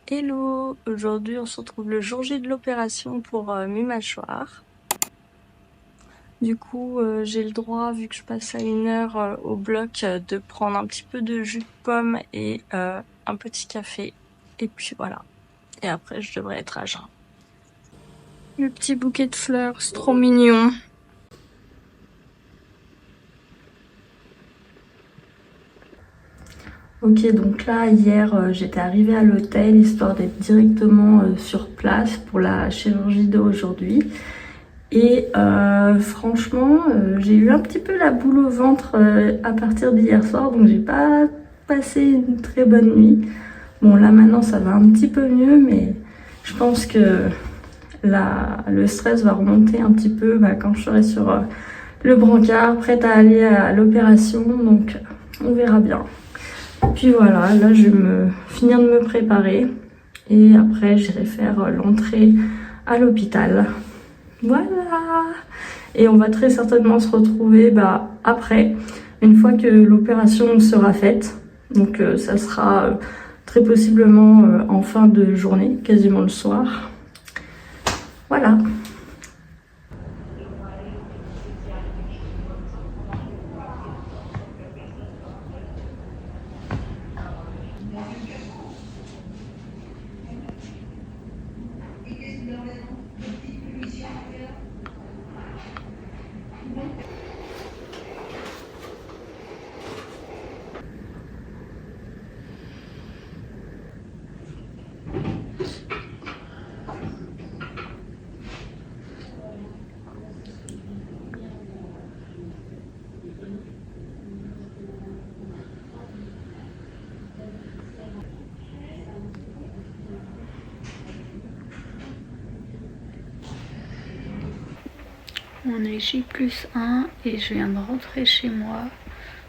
Hello, aujourd'hui on se retrouve le jour J de l'opération pour mes mâchoires. Du coup j'ai le droit, vu que je passe à 1 heure au bloc, de prendre un petit peu de jus de pomme et un petit café. Et puis voilà. Et après je devrais être à jeun. Le petit bouquet de fleurs, c'est trop mignon. Ok, donc là hier j'étais arrivée à l'hôtel histoire d'être directement sur place pour la chirurgie d'aujourd'hui. Et franchement, j'ai eu un petit peu la boule au ventre à partir d'hier soir, donc j'ai pas passé une très bonne nuit. Bon, là maintenant ça va un petit peu mieux, mais je pense que le stress va remonter un petit peu quand je serai sur le brancard, prête à aller à l'opération, donc on verra bien. Puis voilà, là je vais finir de me préparer et après j'irai faire l'entrée à l'hôpital. Voilà. Et on va très certainement se retrouver après, une fois que l'opération sera faite. Donc ça sera très possiblement en fin de journée, quasiment le soir. Voilà. On est J+1 et je viens de rentrer chez moi.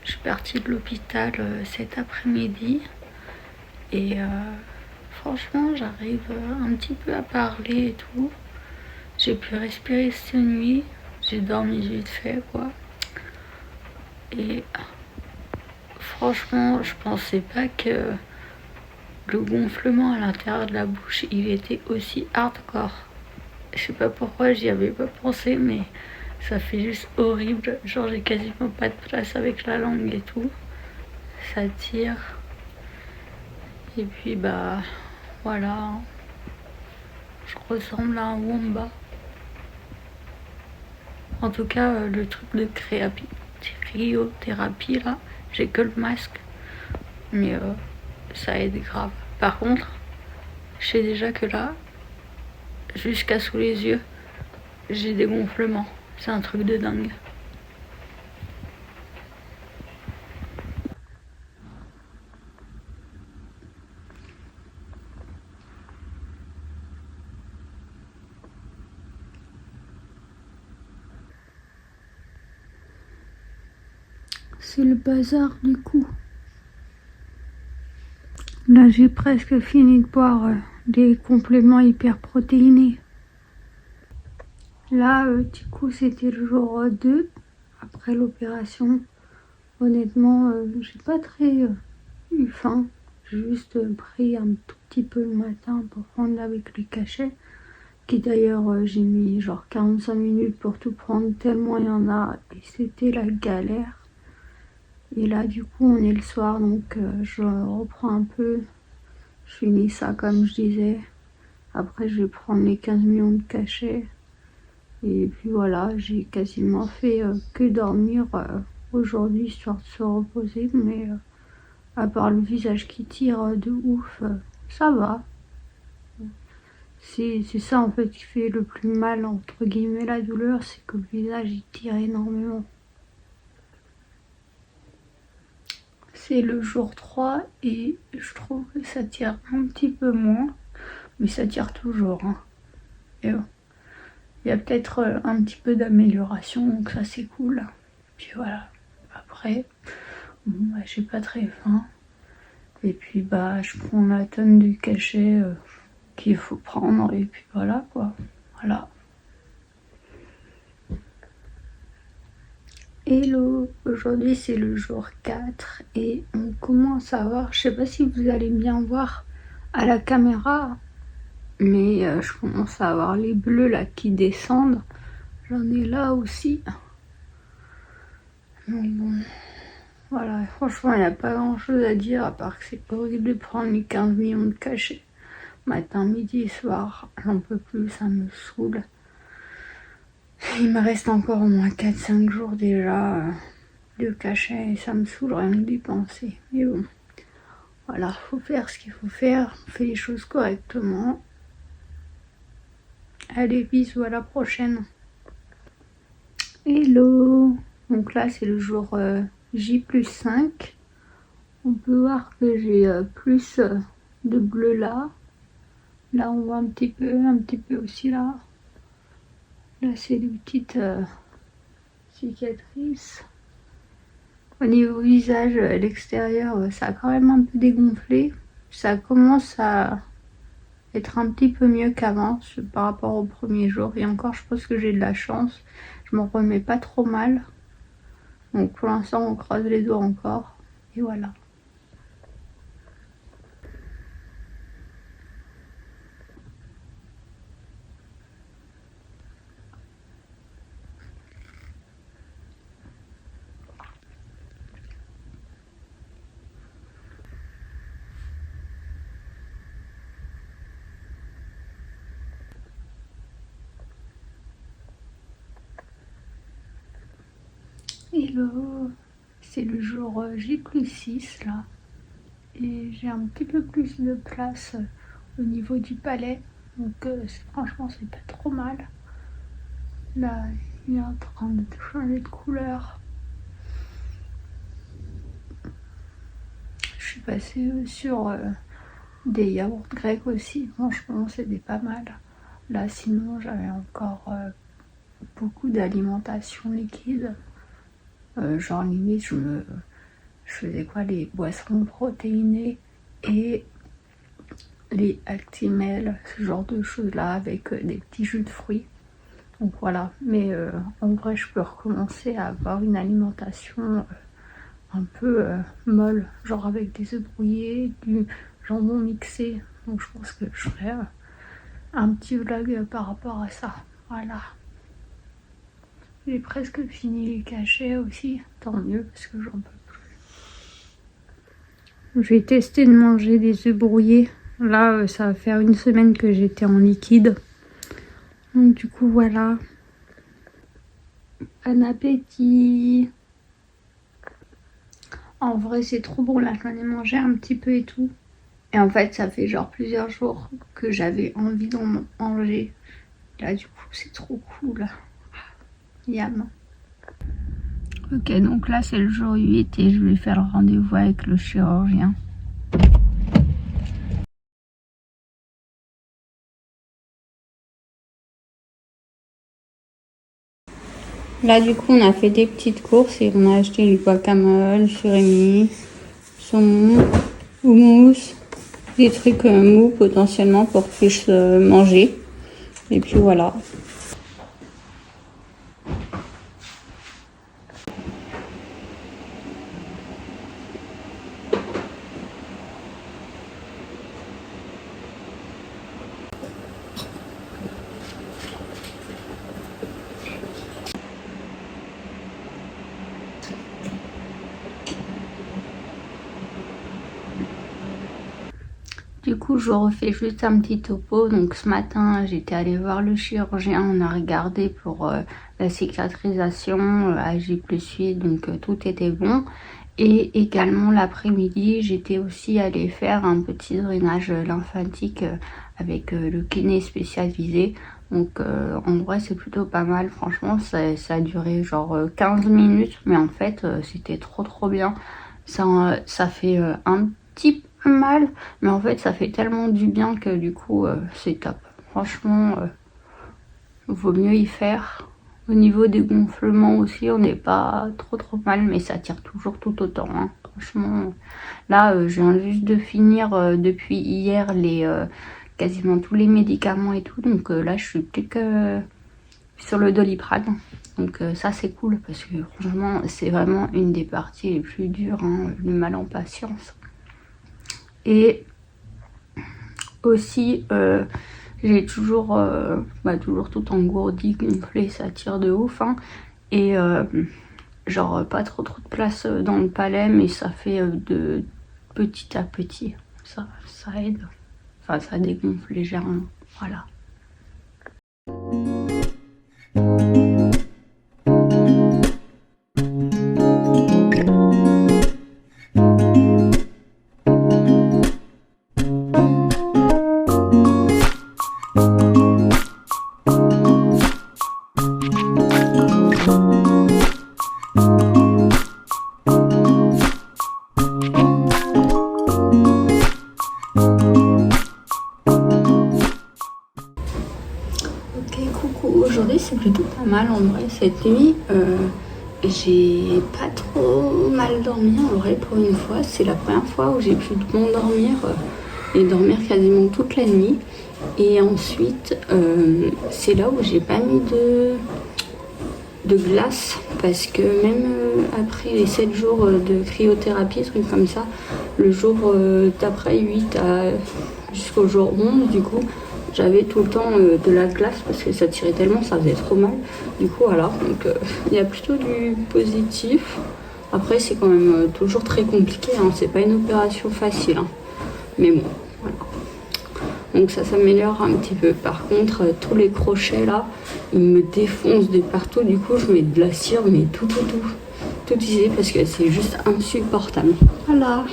Je suis partie de l'hôpital cet après-midi et franchement j'arrive un petit peu à parler et tout. J'ai pu respirer cette nuit, j'ai dormi vite fait quoi. Et franchement je pensais pas que le gonflement à l'intérieur de la bouche il était aussi hardcore. Je sais pas pourquoi j'y avais pas pensé, mais ça fait juste horrible. Genre j'ai quasiment pas de place avec la langue et tout. Ça tire. Et puis voilà. Je ressemble à un wombat. En tout cas le truc de cryothérapie là, j'ai que le masque. Mais ça aide grave. Par contre, je sais déjà que là, jusqu'à sous les yeux, j'ai des gonflements. C'est un truc de dingue. C'est le bazar du coup. Là j'ai presque fini de boire des compléments hyper protéinés. Là du coup c'était le jour 2 après l'opération. Honnêtement j'ai pas très eu faim. J'ai juste pris un tout petit peu le matin pour prendre avec les cachets. Qui d'ailleurs j'ai mis genre 45 minutes pour tout prendre tellement il y en a et c'était la galère. Et là du coup on est le soir donc je reprends un peu, je finis ça comme je disais. Après je vais prendre les 15 millions de cachets. Et puis voilà, j'ai quasiment fait que dormir aujourd'hui histoire de se reposer. Mais à part le visage qui tire de ouf, ça va. C'est ça en fait qui fait le plus mal entre guillemets la douleur, c'est que le visage il tire énormément. C'est le jour 3 et je trouve que ça tire un petit peu moins, mais ça tire toujours. Hein. Et il y a peut-être un petit peu d'amélioration, donc ça c'est cool. Puis voilà, après, j'ai pas très faim. Et puis je prends la tonne du cachet qu'il faut prendre et puis voilà quoi. Voilà. Hello, aujourd'hui c'est le jour 4 et on commence à voir, je sais pas si vous allez bien voir à la caméra, mais je commence à avoir les bleus là qui descendent. J'en ai là aussi. Donc bon, voilà, franchement il n'y a pas grand chose à dire à part que c'est horrible de prendre les 15 millions de cachets. Matin, midi et soir, j'en peux plus, ça me saoule. Il me reste encore au moins 4-5 jours déjà de cachets et ça me saoule rien de dépenser. Mais bon, voilà, faut faire ce qu'il faut faire, on fait les choses correctement. Allez, bisous, à la prochaine. Hello. Donc là, c'est le jour J+5. On peut voir que j'ai plus de bleu là. Là, on voit un petit peu aussi là. Là, c'est des petites cicatrices. Au niveau visage, l'extérieur, ça a quand même un peu dégonflé. Ça commence à être un petit peu mieux qu'avant par rapport au premier jour. Et encore, je pense que j'ai de la chance. Je m'en remets pas trop mal. Donc pour l'instant, on croise les doigts encore. Et voilà. Hello, c'est le jour J+6 là. Et j'ai un petit peu plus de place au niveau du palais. Donc franchement, c'est pas trop mal. Là, il est en train de changer de couleur. Je suis passée sur des yaourts grecs aussi. Franchement, c'était pas mal. Là, sinon, j'avais encore beaucoup d'alimentation liquide. Genre limite, je faisais quoi, les boissons protéinées et les Actimel, ce genre de choses là, avec des petits jus de fruits. Donc voilà, mais en vrai, je peux recommencer à avoir une alimentation un peu molle, genre avec des œufs brouillés, du jambon mixé. Donc je pense que je ferai un petit vlog par rapport à ça. Voilà. J'ai presque fini les cachets aussi, tant mieux parce que j'en peux plus. J'ai testé de manger des œufs brouillés. Là, ça va faire une semaine que j'étais en liquide. Donc du coup, voilà. Bon appétit. En vrai, c'est trop bon. Là, j'en ai mangé un petit peu et tout. Et en fait, ça fait genre plusieurs jours que j'avais envie d'en manger. Là, du coup, c'est trop cool. Yam. Ok, donc là, c'est le jour 8 et je vais faire le rendez-vous avec le chirurgien. Là, du coup, on a fait des petites courses et on a acheté du guacamole, surimi, saumon, houmous, des trucs mous potentiellement pour que je puisse manger. Et puis voilà. Du coup, je refais juste un petit topo. Donc ce matin, j'étais allée voir le chirurgien. On a regardé pour la cicatrisation à J+8. Donc tout était bon. Et également l'après-midi, j'étais aussi allée faire un petit drainage lymphatique avec le kiné spécialisé. Donc en vrai, c'est plutôt pas mal. Franchement, ça a duré genre 15 minutes. Mais en fait, c'était trop bien. Ça fait un petit peu mal. Mais en fait, ça fait tellement du bien que du coup, c'est top. Franchement, vaut mieux y faire. Au niveau des gonflements aussi, on n'est pas trop mal, mais ça tire toujours tout autant. Hein. Franchement, là, je viens juste de finir depuis hier quasiment tous les médicaments et tout. Donc là, je suis plus que sur le Doliprane. Donc ça, c'est cool parce que franchement, c'est vraiment une des parties les plus dures, hein, le mal en patience. Et aussi, j'ai toujours, toujours tout engourdi, gonflé, ça tire de ouf. Hein. Et genre, pas trop de place dans le palais, mais ça fait de petit à petit. Ça aide. Enfin, ça dégonfle légèrement. Voilà. Aujourd'hui c'est plutôt pas mal en vrai. Cette nuit j'ai pas trop mal dormi en vrai pour une fois. C'est la première fois où j'ai pu m'endormir et dormir quasiment toute la nuit. Et ensuite c'est là où j'ai pas mis de glace parce que même après les 7 jours de cryothérapie, trucs comme ça, le jour d'après 8 jusqu'au jour 11 du coup, j'avais tout le temps de la glace parce que ça tirait tellement, ça faisait trop mal. Du coup voilà, donc il y a plutôt du positif. Après c'est quand même toujours très compliqué, hein. C'est pas une opération facile, hein. Mais bon, voilà. Donc ça s'améliore un petit peu. Par contre, tous les crochets là, ils me défoncent de partout. Du coup, je mets de la cire, mais tout ici parce que c'est juste insupportable. Voilà.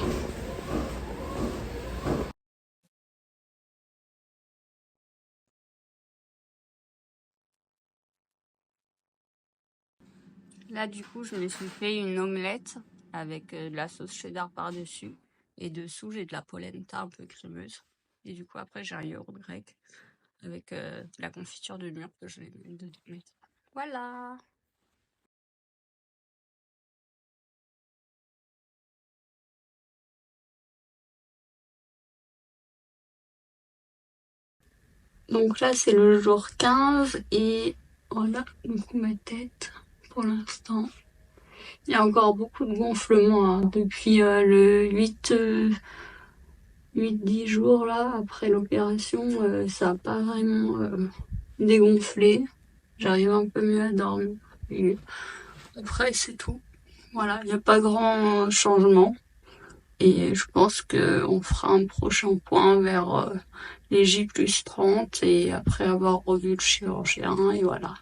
Là, du coup, je me suis fait une omelette avec de la sauce cheddar par-dessus. Et dessous, j'ai de la polenta un peu crémeuse. Et du coup, après, j'ai un yaourt grec avec de la confiture de mûre que je vais mettre. Voilà. Donc là, c'est le jour 15 et voilà, donc ma tête pour l'instant. Il y a encore beaucoup de gonflements hein. Depuis le 8-10 jours là, après l'opération, ça n'a pas vraiment dégonflé. J'arrive un peu mieux à dormir. Et après, c'est tout. Voilà, il n'y a pas grand changement. Et je pense qu'on fera un prochain point vers les J+30 et après avoir revu le chirurgien et voilà.